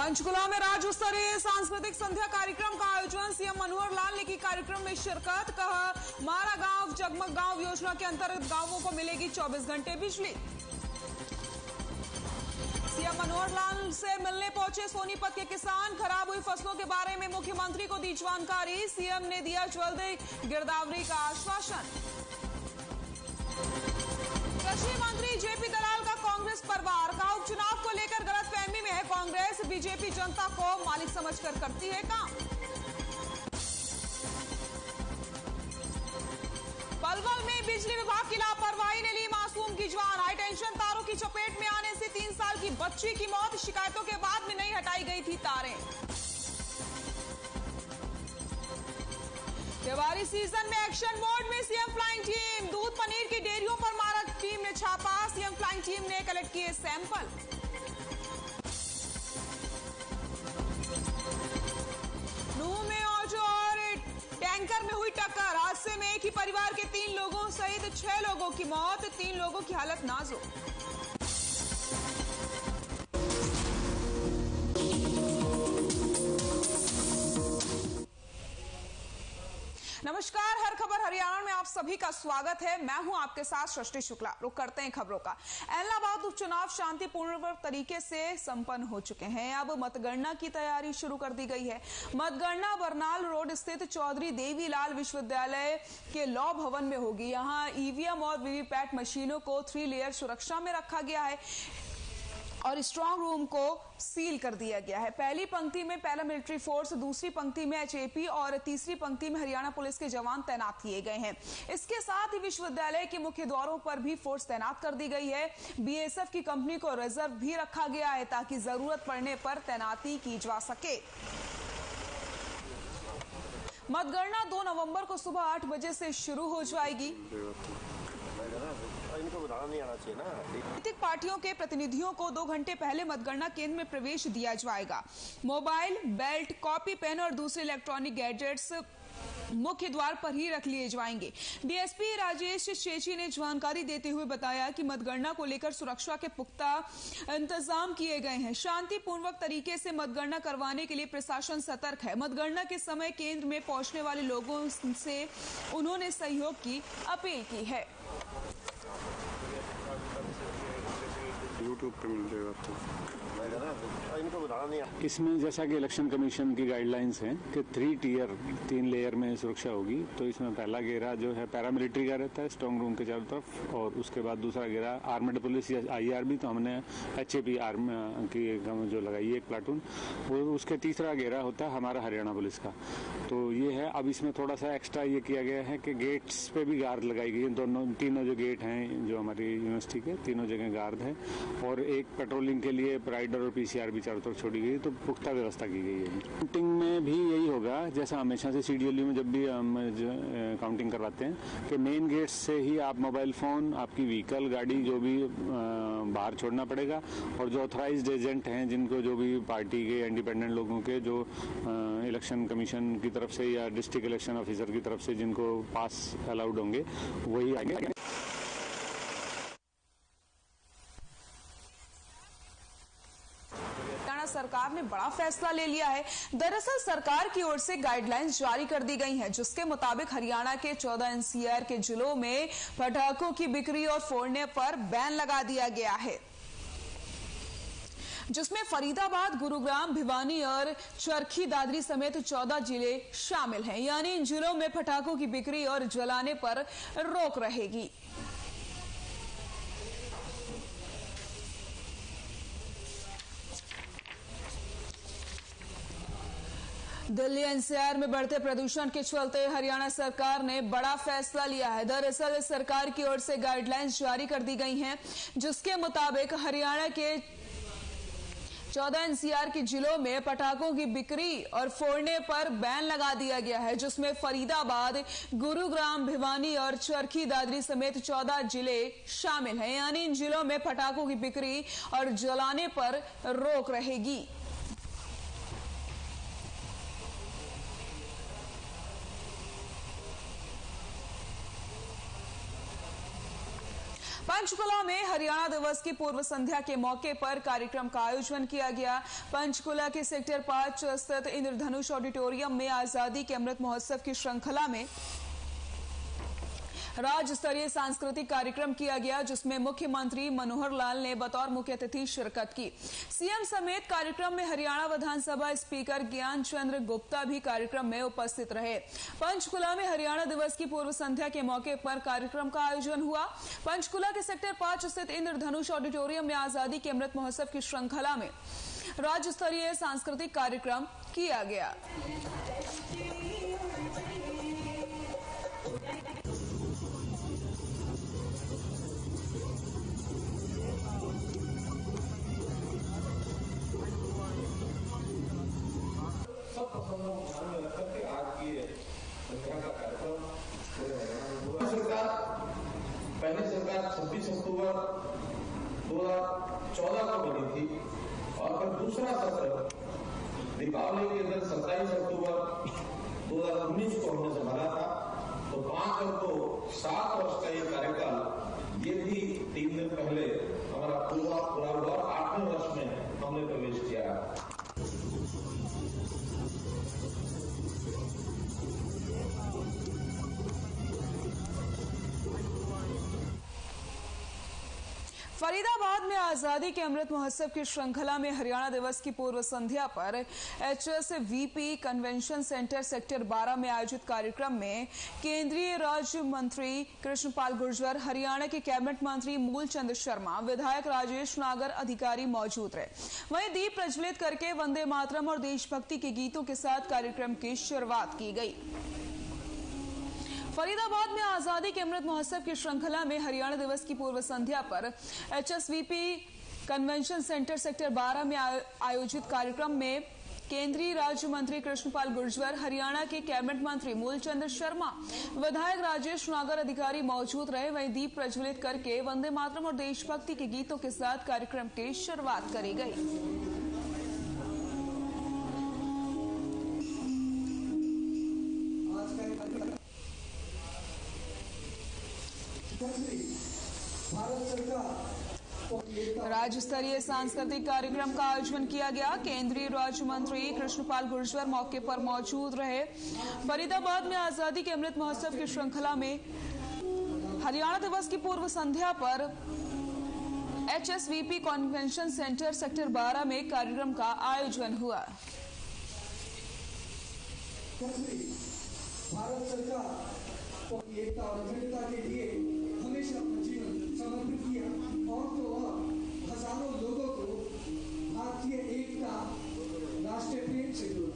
पंचकुला में राज्य स्तरीय सांस्कृतिक संध्या कार्यक्रम का आयोजन। सीएम मनोहर लाल ने की कार्यक्रम में शिरकत। कहा, मारा गांव जगमग गांव योजना के अंतर्गत गांवों को मिलेगी 24 घंटे बिजली। सीएम मनोहर लाल से मिलने पहुंचे सोनीपत के किसान। खराब हुई फसलों के बारे में मुख्यमंत्री को दी जानकारी। सीएम ने दिया जल्द गिरदावरी का आश्वासन। कृषि मंत्री जेपी दलाल का कांग्रेस परिवार का उपचुनाव को लेकर गलतफहमी में है कांग्रेस। बीजेपी जनता को मालिक समझकर करती है काम। पलवल में बिजली विभाग की लापरवाही ने ली मासूम की जान। हाई टेंशन तारों की चपेट में आने से 3 साल की बच्ची की मौत। शिकायतों के बाद में नहीं हटाई गई थी तारें। त्योहारी सीजन में एक्शन मोड में सीएम फ्लाइंग टीम। दूध पनीर की डेयरियों पर मारा टीम ने छापा। सीएम फ्लाइंग टीम ने कलेक्ट किए सैंपल। नूह में ऑटो और टैंकर में हुई टक्कर। हादसे में एक ही परिवार के 3 लोगों सहित 6 लोगों की मौत। 3 लोगों की हालत नाजुक। नमस्कार, हर खबर हरियाणा में आप सभी का स्वागत है। मैं हूं आपके साथ सृष्टि शुक्ला। रुक करते हैं खबरों का। इलाहाबाद उपचुनाव शांतिपूर्ण तरीके से संपन्न हो चुके हैं। अब मतगणना की तैयारी शुरू कर दी गई है। मतगणना बरनाल रोड स्थित चौधरी देवीलाल विश्वविद्यालय के लॉ भवन में होगी। यहां ईवीएम और वीवीपैट मशीनों को 3 लेयर सुरक्षा में रखा गया है और स्ट्रांग रूम को सील कर दिया गया है। पहली पंक्ति में पैरामिलिट्री फोर्स, दूसरी पंक्ति में एचएपी और तीसरी पंक्ति में हरियाणा पुलिस के जवान तैनात किए गए हैं। इसके साथ ही विश्वविद्यालय के मुख्य द्वारों पर भी फोर्स तैनात कर दी गई है। बीएसएफ की कंपनी को रिजर्व भी रखा गया है ताकि जरूरत पड़ने पर तैनाती की जा सके। मतगणना 2 नवंबर को सुबह 8 बजे से शुरू हो जाएगी। इनको बताना नहीं आना चाहिए ना। राजनीतिक पार्टियों के प्रतिनिधियों को 2 घंटे पहले मतगणना केंद्र में प्रवेश दिया जाएगा। मोबाइल, बेल्ट, कॉपी, पेन और दूसरे इलेक्ट्रॉनिक गैजेट्स मुख्य द्वार पर ही रख लिए जाएंगे। डीएसपी राजेश शेची ने जानकारी देते हुए बताया कि मतगणना को लेकर सुरक्षा के पुख्ता इंतजाम किए गए हैं। शांतिपूर्वक तरीके से मतगणना करवाने के लिए प्रशासन सतर्क है। मतगणना के समय केंद्र में पहुंचने वाले लोगों से उन्होंने सहयोग की अपील की है। यूट्यूब पे मिल जाएगा तो इनको बताना नहीं आना। इसमें जैसा कि इलेक्शन कमीशन की गाइडलाइंस हैं कि 3 लेयर में सुरक्षा होगी। तो इसमें पहला घेरा जो है पैरामिलिट्री का रहता है स्ट्रांग रूम के चारों तरफ, और उसके बाद दूसरा घेरा आर्मड पुलिस या आईआरबी, तो हमने एचएपी आर्मी की जो लगाई है एक प्लाटून, और उसके तीसरा घेरा होता है हमारा हरियाणा पुलिस का। तो ये है। अब इसमें थोड़ा सा एक्स्ट्रा ये किया गया है कि गेट्स पे भी गार्ड लगाई गई है। तीनों जो गेट हैं जो हमारी यूनिवर्सिटी के, तीनों जगह गार्ड है, और एक पेट्रोलिंग के लिए राइडर और पीसीआर भी चारों तरफ छोड़ी गई। तो पुख्ता व्यवस्था की गई है। काउंटिंग में भी यही होगा जैसा हमेशा से सीडीएलयू में जब भी हम काउंटिंग करवाते हैं कि मेन गेट से ही आप मोबाइल फोन, आपकी व्हीकल, गाड़ी जो भी बाहर छोड़ना पड़ेगा, और जो ऑथराइज्ड एजेंट हैं जिनको जो भी पार्टी के इंडिपेंडेंट लोगों के जो इलेक्शन कमीशन की तरफ से या डिस्ट्रिक्ट इलेक्शन ऑफिसर की तरफ से जिनको पास अलाउड होंगे वही आएंगे। सरकार ने बड़ा फैसला ले लिया है। दरअसल सरकार की ओर से गाइडलाइंस जारी कर दी गई हैं, जिसके मुताबिक हरियाणा के 14 एनसीआर के जिलों में पटाखों की बिक्री और फोड़ने पर बैन लगा दिया गया है, जिसमें फरीदाबाद, गुरुग्राम, भिवानी और चरखी दादरी समेत 14 जिले शामिल हैं। यानी इन जिलों में पटाखों की बिक्री और जलाने पर रोक रहेगी। दिल्ली एनसीआर में बढ़ते प्रदूषण के चलते हरियाणा सरकार ने बड़ा फैसला लिया है। दरअसल सरकार की ओर से गाइडलाइंस जारी कर दी गई हैं, जिसके मुताबिक हरियाणा के 14 एनसीआर के जिलों में पटाखों की बिक्री और फोड़ने पर बैन लगा दिया गया है, जिसमें फरीदाबाद, गुरुग्राम, भिवानी और चरखी दादरी समेत 14 जिले शामिल हैं। यानी इन जिलों में पटाखों की बिक्री और जलाने पर रोक रहेगी। पंचकुला में हरियाणा दिवस की पूर्व संध्या के मौके पर कार्यक्रम का आयोजन किया गया। पंचकुला के सेक्टर 5 स्थित इंद्रधनुष ऑडिटोरियम में आजादी के अमृत महोत्सव की श्रृंखला में राज्य स्तरीय सांस्कृतिक कार्यक्रम किया गया, जिसमें मुख्यमंत्री मनोहर लाल ने बतौर मुख्य अतिथि शिरकत की। सीएम समेत कार्यक्रम में हरियाणा विधानसभा स्पीकर ज्ञान चंद्र गुप्ता भी कार्यक्रम में उपस्थित रहे। पंचकुला में हरियाणा दिवस की पूर्व संध्या के मौके पर कार्यक्रम का आयोजन हुआ। पंचकुला के सेक्टर 5 स्थित इंद्रधनुष ऑडिटोरियम में आजादी के अमृत महोत्सव की श्रृंखला में राज्य स्तरीय सांस्कृतिक कार्यक्रम किया गया। पहली सरकार 26 अक्टूबर 2014 को बनी थी और फिर दूसरा सत्र दीपावली के दिन 27 अक्टूबर 2019 को हमने संभाला था। तो 5 और 2 7 वर्ष का ये कार्यकाल, ये भी 3 दिन पहले हमारा पूरा हुआ। 8वें वर्ष में हमने प्रवेश किया। फरीदाबाद में आजादी के अमृत महोत्सव की श्रृंखला में हरियाणा दिवस की पूर्व संध्या पर HSVP कन्वेंशन सेंटर सेक्टर 12 में आयोजित कार्यक्रम में केंद्रीय राज्य मंत्री कृष्णपाल गुर्जर, हरियाणा के कैबिनेट मंत्री मूलचंद शर्मा, विधायक राजेश नागर अधिकारी मौजूद रहे। वहीं दीप प्रज्वलित करके वंदे मातरम और देशभक्ति के गीतों के साथ कार्यक्रम की शुरुआत की गई। फरीदाबाद में आजादी के अमृत महोत्सव की श्रृंखला में हरियाणा दिवस की पूर्व संध्या पर HSVP कन्वेंशन सेंटर सेक्टर 12 में आयोजित कार्यक्रम में केंद्रीय राज्य मंत्री कृष्णपाल गुर्जर, हरियाणा के कैबिनेट मंत्री मूलचंद शर्मा, विधायक राजेश नागर अधिकारी मौजूद रहे। वहीं दीप प्रज्वलित करके वंदे मातरम और देशभक्ति के गीतों के साथ कार्यक्रम की शुरुआत करी गई। राज्य स्तरीय सांस्कृतिक कार्यक्रम का आयोजन किया गया। केंद्रीय राज्य मंत्री कृष्णपाल गुर्जर मौके पर मौजूद रहे। फरीदाबाद में आजादी के अमृत महोत्सव की श्रृंखला में हरियाणा दिवस की पूर्व संध्या पर HSVP कन्वेंशन सेंटर सेक्टर 12 में कार्यक्रम का आयोजन हुआ। भारत सरकार को एकता और अखंडता के लिए हमेशा अपना जीवन समर्पित किया और तो और हजारों लोगों को भारतीय एकता, राष्ट्रीय प्रेम से जोड़ा।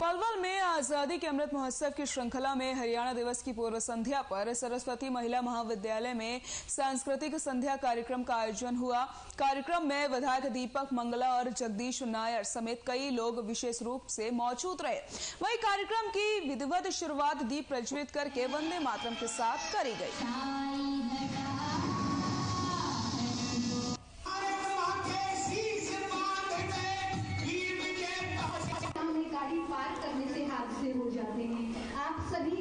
पलवल में आजादी के अमृत महोत्सव की श्रृंखला में हरियाणा दिवस की पूर्व संध्या पर सरस्वती महिला महाविद्यालय में सांस्कृतिक संध्या कार्यक्रम का आयोजन हुआ। कार्यक्रम में विधायक दीपक मंगला और जगदीश नायर समेत कई लोग विशेष रूप से मौजूद रहे। वहीं कार्यक्रम की विधिवत शुरुआत दीप प्रज्वलित करके वंदे मातरम के साथ करी गई। हो जाते हैं आप सभी।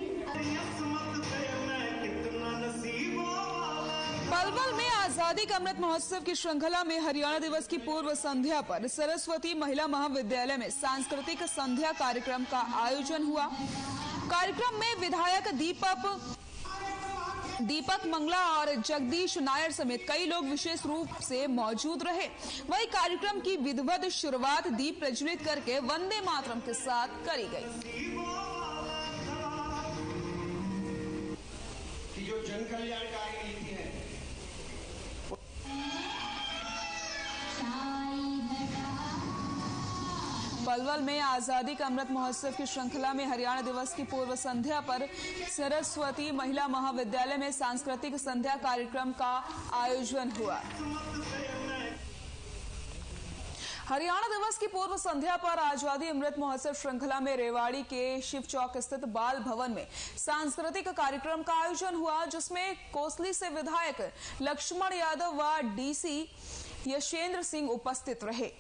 पलवल में आजादी का अमृत महोत्सव की श्रृंखला में हरियाणा दिवस की पूर्व संध्या पर सरस्वती महिला महाविद्यालय में सांस्कृतिक संध्या कार्यक्रम का आयोजन हुआ। कार्यक्रम में विधायक दीपक मंगला और जगदीश नायर समेत कई लोग विशेष रूप से मौजूद रहे। वहीं कार्यक्रम की विधिवत शुरुआत दीप प्रज्वलित करके वंदे मातरम के साथ करी गई। जो जन कल्याणकारी नीति है, पलवल में आजादी का अमृत महोत्सव की श्रृंखला में हरियाणा दिवस की पूर्व संध्या पर सरस्वती महिला महाविद्यालय में सांस्कृतिक संध्या कार्यक्रम का आयोजन हुआ। हरियाणा दिवस की पूर्व संध्या पर आजादी अमृत महोत्सव श्रृंखला में रेवाड़ी के शिव चौक स्थित बाल भवन में सांस्कृतिक कार्यक्रम का आयोजन हुआ, जिसमें कोसली से विधायक लक्ष्मण यादव व डीसी यशेंद्र सिंह उपस्थित रहे।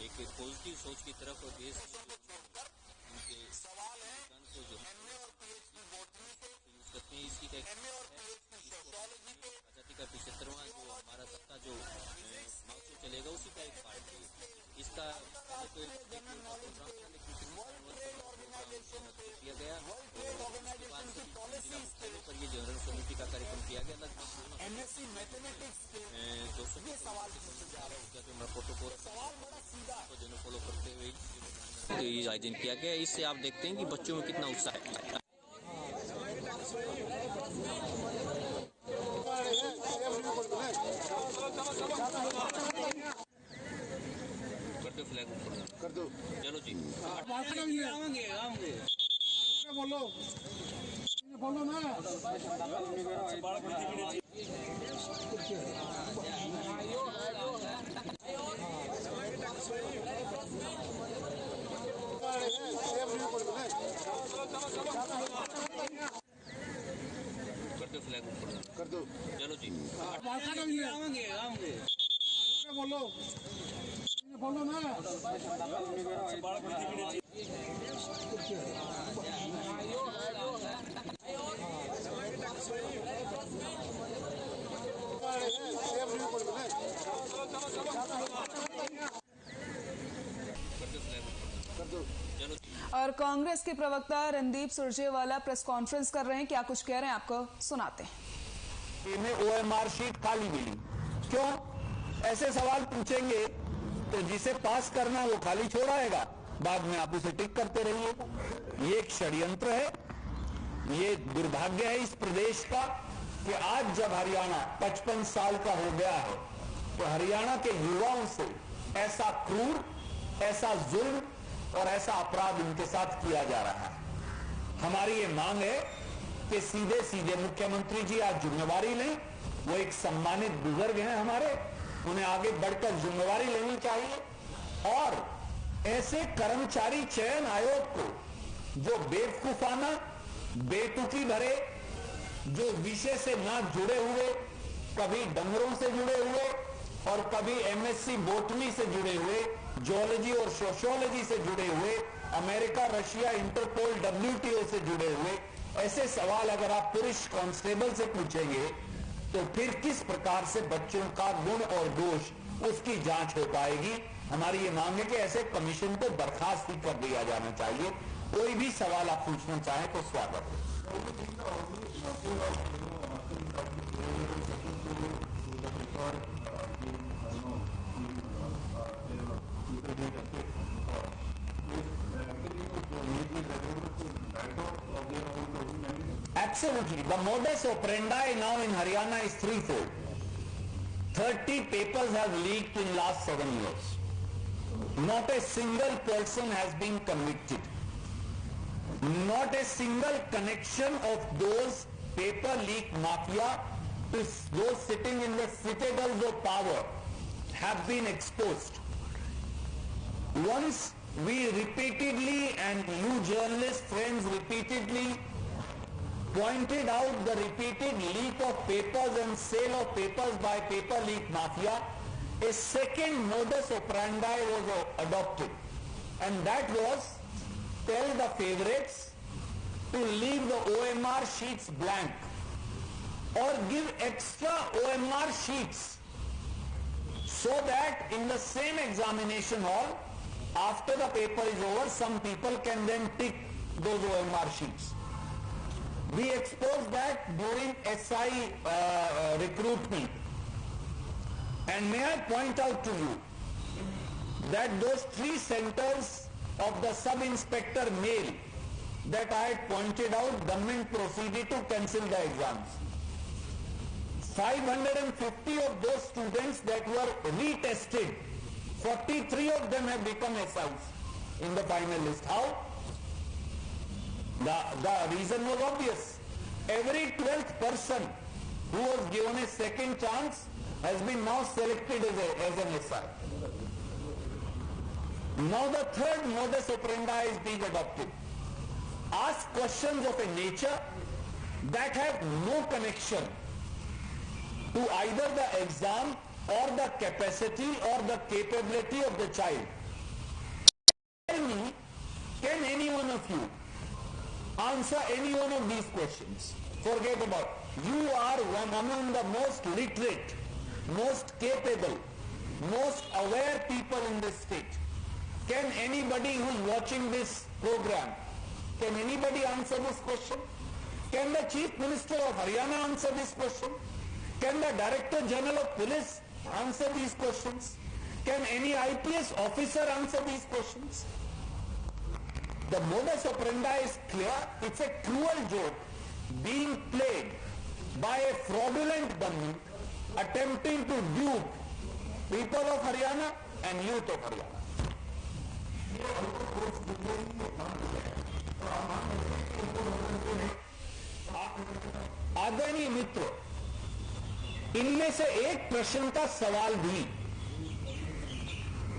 एक पॉजिटिव सोच की तरफ और देश उनके सवाल है को जो यूज करते हैं इसी का आजादी का 75वां जो हमारा सत्ता जो मार्च में चलेगा उसी का एक पार्ट है। इसका प्रोग्राम किया गया उसके बाद पर ये जनरल कमेटी का कार्यक्रम किया गया। लगभग एमएससी मैथमेटिक्स 200 सवाल प्रोटोकॉल जो फॉलो करते हुए ये आयोजन किया गया। इससे आप देखते हैं कि बच्चों में कितना उत्साह है। फ्लैग कर दो, चलो जी बोलो बोलो ना। कर दो फ्लैग कर दो, चलो जी बोलो बोलो ना। और कांग्रेस के प्रवक्ता रणदीप सुरजेवाला प्रेस कॉन्फ्रेंस कर रहे हैं। क्या कुछ कह रहे हैं आपको सुनाते हैं। इन्हें ओएमआर शीट खाली मिली, क्यों? ऐसे सवाल पूछेंगे तो जिसे पास करना वो खाली छोड़ाएगा, बाद में आप उसे टिक करते रहिए। ये एक षड्यंत्र है। ये दुर्भाग्य है इस प्रदेश का कि आज जब हरियाणा 55 साल का हो गया है तो हरियाणा के युवाओं से ऐसा क्रूर, ऐसा जुल्म और ऐसा अपराध उनके साथ किया जा रहा है। हमारी ये मांग है कि सीधे सीधे मुख्यमंत्री जी आज जिम्मेवारी लें। वो एक सम्मानित बुजुर्ग हैं हमारे, उन्हें आगे बढ़कर जिम्मेवारी लेनी चाहिए और ऐसे कर्मचारी चयन आयोग को जो बेवकूफाना, बेतुकी भरे, जो विषय से ना जुड़े हुए, कभी डंगरों से जुड़े हुए और कभी एमएससी बोटनी से जुड़े हुए, जियोलॉजी और सोशियोलॉजी से जुड़े हुए, अमेरिका, रशिया, इंटरपोल, डब्ल्यूटीओ से जुड़े हुए ऐसे सवाल अगर आप पुलिस कांस्टेबल से पूछेंगे तो फिर किस प्रकार से बच्चों का गुण और दोष उसकी जांच हो पाएगी। हमारी ये मांग है कि ऐसे कमीशन को बर्खास्त ही कर दिया जाना चाहिए। कोई भी सवाल आप पूछना चाहें तो स्वागत है। Absolutely. The modus operandi now in Haryana is threefold. 30 papers have leaked in last 7 years. Not a single person has been convicted. not a single connection of those paper leak mafia to those sitting in the citadels of power have been exposed. Once we repeatedly, and you journalist friends repeatedly, pointed out the repeated leak of papers and sale of papers by paper leak mafia, a second modus operandi was adopted, and that was tell the favorites to leave the OMR sheets blank or give extra OMR sheets so that in the same examination hall, after the paper is over, some people can then tick those OMR sheets. We exposed that during SI recruitment. And may I point out to you that those 3 centers of the sub-inspector mail that I had pointed out, government proceeded to cancel the exams. 550 of those students that were retested, 43 of them have become SIs in the final list. How? The reason was obvious. Every 12th person who was given a second chance has been now selected as an SI. Now the third modus operandi is being adopted. Ask questions of a nature that have no connection to either the exam or the capacity or the capability of the child. Tell me, can any one of you answer any one of these questions? Forget about it. You are one among the most literate, most capable, most aware people in this state. Can anybody who is watching this program, can anybody answer this question? Can the Chief Minister of Haryana answer this question? Can the Director General of Police answer these questions? Can any IPS officer answer these questions? The modus operandi is clear. It's a cruel joke being played by a fraudulent government attempting to dupe people of Haryana and youth of Haryana. आदरणीय मित्रों, इनमें से एक प्रश्न का सवाल भी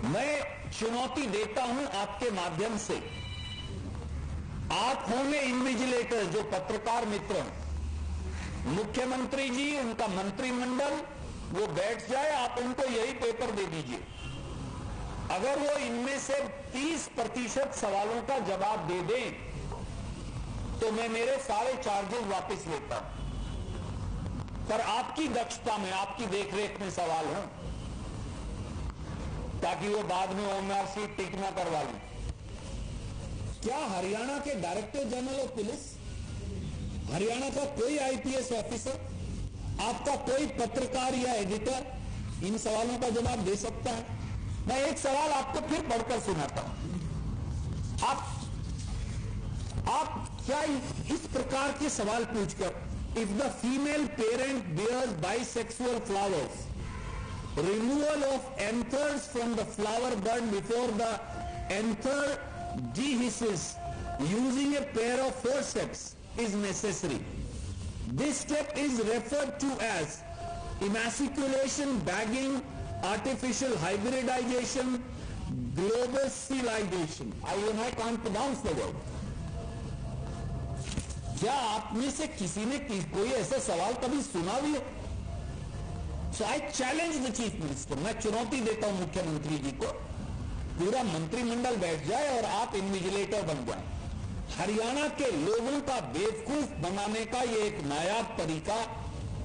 मैं चुनौती देता हूं आपके माध्यम से। आप होंगे इन्विजिलेटर, जो पत्रकार मित्र हैं, मुख्यमंत्री जी, उनका मंत्रिमंडल, वो बैठ जाए, आप उनको यही पेपर दे दीजिए। अगर वो इनमें से 30% सवालों का जवाब दे दें तो मैं मेरे सारे चार्जेस वापस लेता हूं। पर आपकी दक्षता में, आपकी देखरेख में सवाल हो, ताकि वो बाद में OMR सीट टिक ना करवा लें। क्या हरियाणा के director general of police, Haryana का कोई IPS ऑफिसर, आपका कोई पत्रकार या एडिटर इन सवालों का जवाब दे सकता है? मैं एक सवाल आपको फिर पढ़कर सुनाता हूं। आप क्या इस प्रकार के सवाल पूछकर, if the female parent bears bisexual flowers, removal of anthers from the flower bud before the anther dehisces using a pair of forceps is necessary. This step is referred to as emasculation, bagging, artificial hybridization, globicization. I can't pronounce the word. क्या आप में से किसी ने कोई ऐसा सवाल कभी सुना भी हो? So I challenge the Chief Minister. मैं चुनौती देता हूं मुख्यमंत्री जी को, पूरा मंत्रिमंडल बैठ जाए और आप इन्विजिलेटर बन जाए। हरियाणा के लोगों का बेवकूफ बनाने का ये एक नायाब तरीका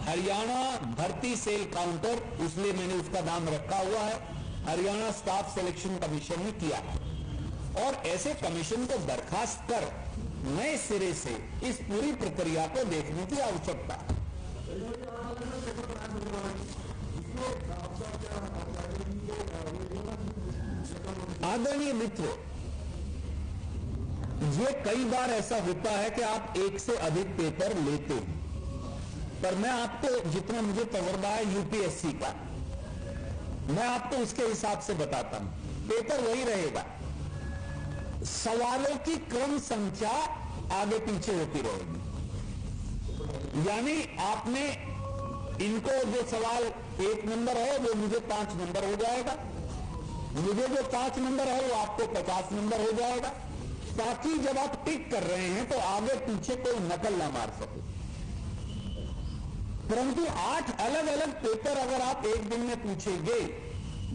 हरियाणा भर्ती सेल काउंटर, इसलिए मैंने उसका नाम रखा हुआ है, हरियाणा स्टाफ सिलेक्शन कमीशन ने किया है। और ऐसे कमीशन को बर्खास्त कर नए सिरे से इस पूरी प्रक्रिया को देखने की आवश्यकता है। आदरणीय मित्रों, ये कई बार ऐसा होता है कि आप एक से अधिक पेपर लेते हैं, पर मैं आपको जितना मुझे तजुर्बा है यूपीएससी का, मैं आपको उसके हिसाब से बताता हूं। पेपर वही रहेगा, सवालों की क्रम संख्या आगे पीछे होती रहेगी। यानी आपने इनको जो सवाल 1 नंबर है वो मुझे 5 नंबर हो जाएगा, मुझे जो 5 नंबर है वो आपको 50 नंबर हो जाएगा, ताकि जब आप टिक कर रहे हैं तो आगे पीछे कोई नकल ना मार सके। परंतु 8 अलग अलग पेपर अगर आप एक दिन में पूछेंगे,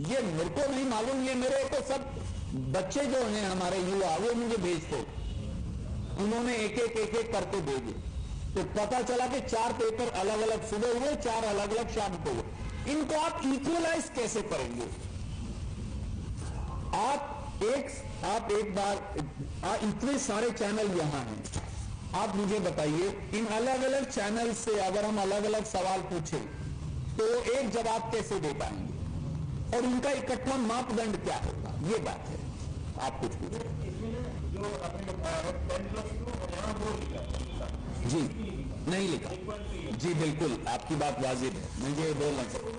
ये मेरे को नहीं मालूम, ये मेरे को सब बच्चे जो हैं हमारे युवा वो मुझे भेजते, उन्होंने एक एक करके भेजे, तो पता चला कि 4 पेपर अलग अलग सुबह हुए, 4 अलग अलग शाम को हुए। इनको आप इक्वलाइज कैसे करेंगे? आप एक बार इतने सारे चैनल यहां हैं, आप मुझे बताइए इन अलग अलग चैनल से अगर हम अलग अलग सवाल पूछें तो एक जवाब कैसे दे पाएंगे, और उनका इकट्ठा मापदंड क्या होगा? ये बात है। आप कुछ पूछें। जी नहीं लिखा, जी बिल्कुल आपकी बात वाजिब है, मुझे बोलना चाहिए।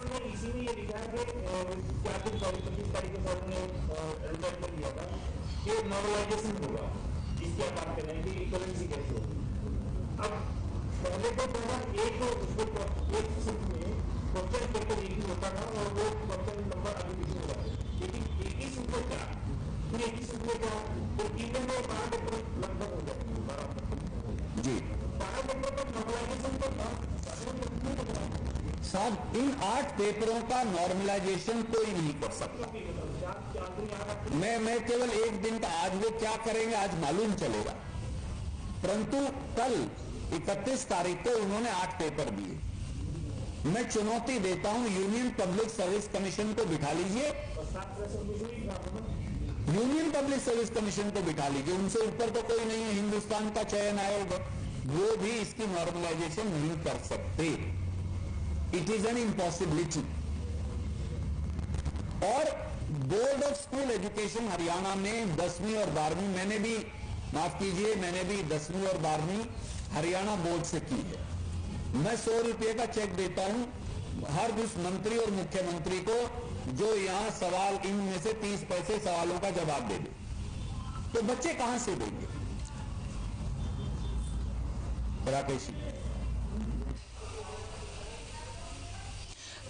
नॉर्मलाइजेशन होगा, जिसकी आप बात कर रहे हैं कि इक्वलेंसी कैसे होगी। अब पहले तो एक शिफ्ट में क्वेश्चन पेपर एक ही होता था और वो क्वेश्चन नंबर आगे पीछे हो जाते, लेकिन एक ही शिफ्ट में क्या, फिर एक ही शिफ्ट में क्या, तो तीनों में 12 पेपर लगभग हो जाते हैं। 12 जी 12 पेपर पर नॉर्मलाइजेशन तो था साहब, इन 8 पेपरों का नॉर्मलाइजेशन कोई नहीं कर सकता। मैं केवल एक दिन का, आज वो क्या करेंगे आज मालूम चलेगा, परंतु कल 31 तारीख को उन्होंने 8 पेपर दिए। मैं चुनौती देता हूं, यूनियन पब्लिक सर्विस कमीशन को बिठा लीजिए, यूनियन पब्लिक सर्विस कमीशन को बिठा लीजिए, उनसे ऊपर तो कोई नहीं है, हिंदुस्तान का चयन आयोग, वो भी इसकी नॉर्मलाइजेशन नहीं कर सकते। It is an impossibility. और board of school education Haryana में 10वीं और 12वीं, मैंने भी माफ कीजिए, मैंने भी 10वीं और 12वीं हरियाणा बोर्ड से की है। मैं 100 रुपये का चेक देता हूं हर उस मंत्री और मुख्यमंत्री को जो यहां सवाल, इनमें से 30 पैसे सवालों का जवाब दे दे, तो बच्चे कहां से देंगे? राकेश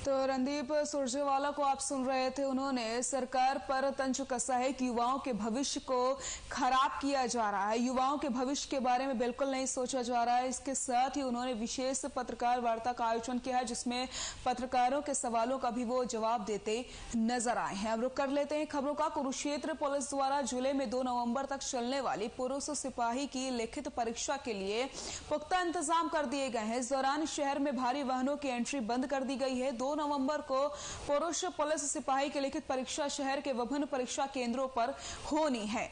तो रणदीप सुरजेवाला को आप सुन रहे थे, उन्होंने सरकार पर तंज कसा है कि युवाओं के भविष्य को खराब किया जा रहा है, युवाओं के भविष्य के बारे में बिल्कुल नहीं सोचा जा रहा है। इसके साथ ही उन्होंने विशेष पत्रकार वार्ता का आयोजन किया है, जिसमें पत्रकारों के सवालों का भी वो जवाब देते नजर आए हैं। अब रुक कर लेते हैं खबरों का। कुरुक्षेत्र पुलिस द्वारा जिले में 2 नवंबर तक चलने वाली पुरुष सिपाही की लिखित परीक्षा के लिए पुख्ता इंतजाम कर दिए गए हैं। इस दौरान शहर में भारी वाहनों की एंट्री बंद कर दी गई है। 2 नवंबर को पुरुष पुलिस सिपाही की लिखित परीक्षा शहर के विभिन्न परीक्षा केंद्रों पर होनी है।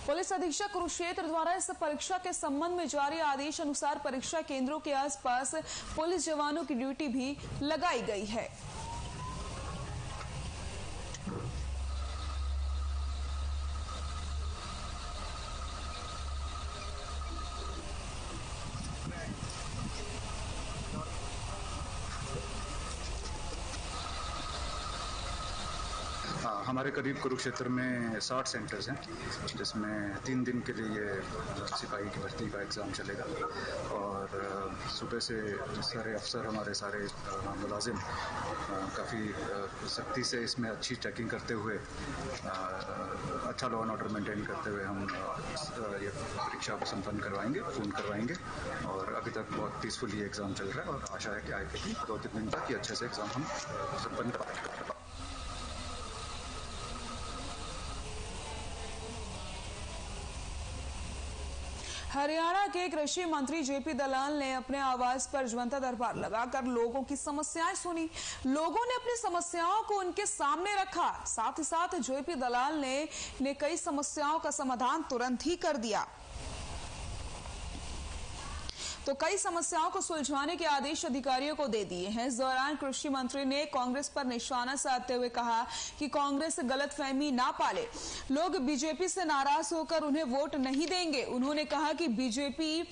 पुलिस अधीक्षक कुरुक्षेत्र द्वारा इस परीक्षा के संबंध में जारी आदेश अनुसार परीक्षा केंद्रों के आसपास पुलिस जवानों की ड्यूटी भी लगाई गई है। हमारे करीब कुरुक्षेत्र में 60 सेंटर्स हैं, जिसमें 3 दिन के लिए ये सिपाही की भर्ती का एग्ज़ाम चलेगा। और सुबह से सारे अफसर, हमारे सारे मुलाजिम काफ़ी सख्ती से इसमें अच्छी चेकिंग करते हुए, अच्छा लॉ एंड ऑर्डर मेंटेन करते हुए हम ये परीक्षा को संपन्न करवाएंगे, पूर्ण करवाएंगे। और अभी तक बहुत पीसफुली एग्ज़ाम चल रहा है और आशा है कि आगे भी 2-3 दिन तक ये अच्छे से एग्ज़ाम हम संपन्न करवाएंगे। हरियाणा के कृषि मंत्री जेपी दलाल ने अपने आवास पर जनता दरबार लगाकर लोगों की समस्याएं सुनी। लोगों ने अपनी समस्याओं को उनके सामने रखा। साथ ही साथ जेपी दलाल ने कई समस्याओं का समाधान तुरंत ही कर दिया। तो कई समस्याओं को सुलझाने के आदेश अधिकारियों को दे दिए हैं। इस दौरान कृषि मंत्री ने कांग्रेस पर निशाना साधते हुए कहा कि कांग्रेस गलतफहमी ना पाले, लोग बीजेपी से नाराज होकर उन्हें वोट नहीं देंगे। उन्होंने कहा कि बीजेपी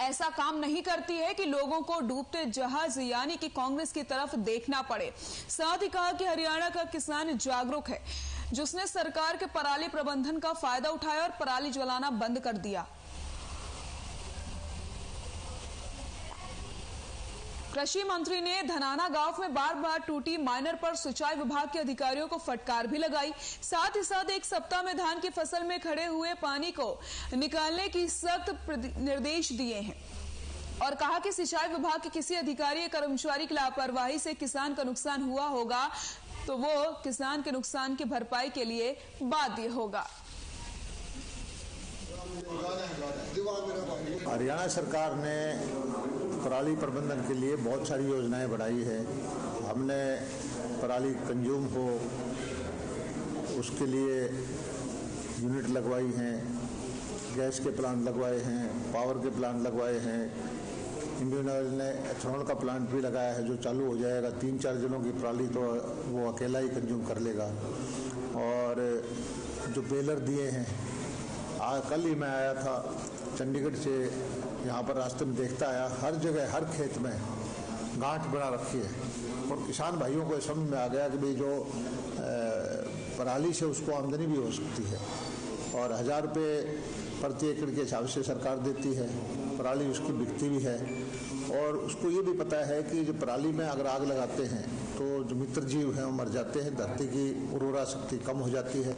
ऐसा काम नहीं करती है कि लोगों को डूबते जहाज यानी कि कांग्रेस की तरफ देखना पड़े। साथ ही कहा कि हरियाणा का किसान जागरूक है, जिसने सरकार के पराली प्रबंधन का फायदा उठाया और पराली जलाना बंद कर दिया। कृषि मंत्री ने धनाना गांव में बार बार टूटी माइनर पर सिंचाई विभाग के अधिकारियों को फटकार भी लगाई। साथ ही साथ एक सप्ताह में धान की फसल में खड़े हुए पानी को निकालने की सख्त निर्देश दिए हैं और कहा कि सिंचाई विभाग के किसी अधिकारी या कर्मचारी की लापरवाही से किसान का नुकसान हुआ होगा तो वो किसान के नुकसान की भरपाई के लिए बाध्य होगा। हरियाणा सरकार ने पराली प्रबंधन के लिए बहुत सारी योजनाएं बनाई है। हमने पराली कंज्यूम हो उसके लिए यूनिट लगवाई हैं, गैस के प्लांट लगवाए हैं, पावर के प्लांट लगवाए हैं। इंडियन ऑयल ने एथेनॉल का प्लांट भी लगाया है जो चालू हो जाएगा। 3-4 जनों की पराली तो वो अकेला ही कंज्यूम कर लेगा। और जो बेलर दिए हैं, कल ही मैं आया था चंडीगढ़ से, यहाँ पर रास्ते में देखता आया हर जगह हर खेत में गांठ बना रखी है और किसान भाइयों को समझ में आ गया कि भाई जो पराली से उसको आमदनी भी हो सकती है और 1000 रुपये प्रति एकड़ के हिसाब से सरकार देती है। पराली उसकी बिकती भी है और उसको ये भी पता है कि जो पराली में अगर आग लगाते हैं तो जो मित्र जीव हैं वो मर जाते हैं, धरती की उर्वरा शक्ति कम हो जाती है।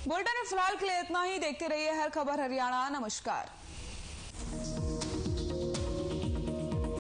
बुलेटिन में फिलहाल के लिए इतना ही। देखते रहिए हर खबर हरियाणा। नमस्कार।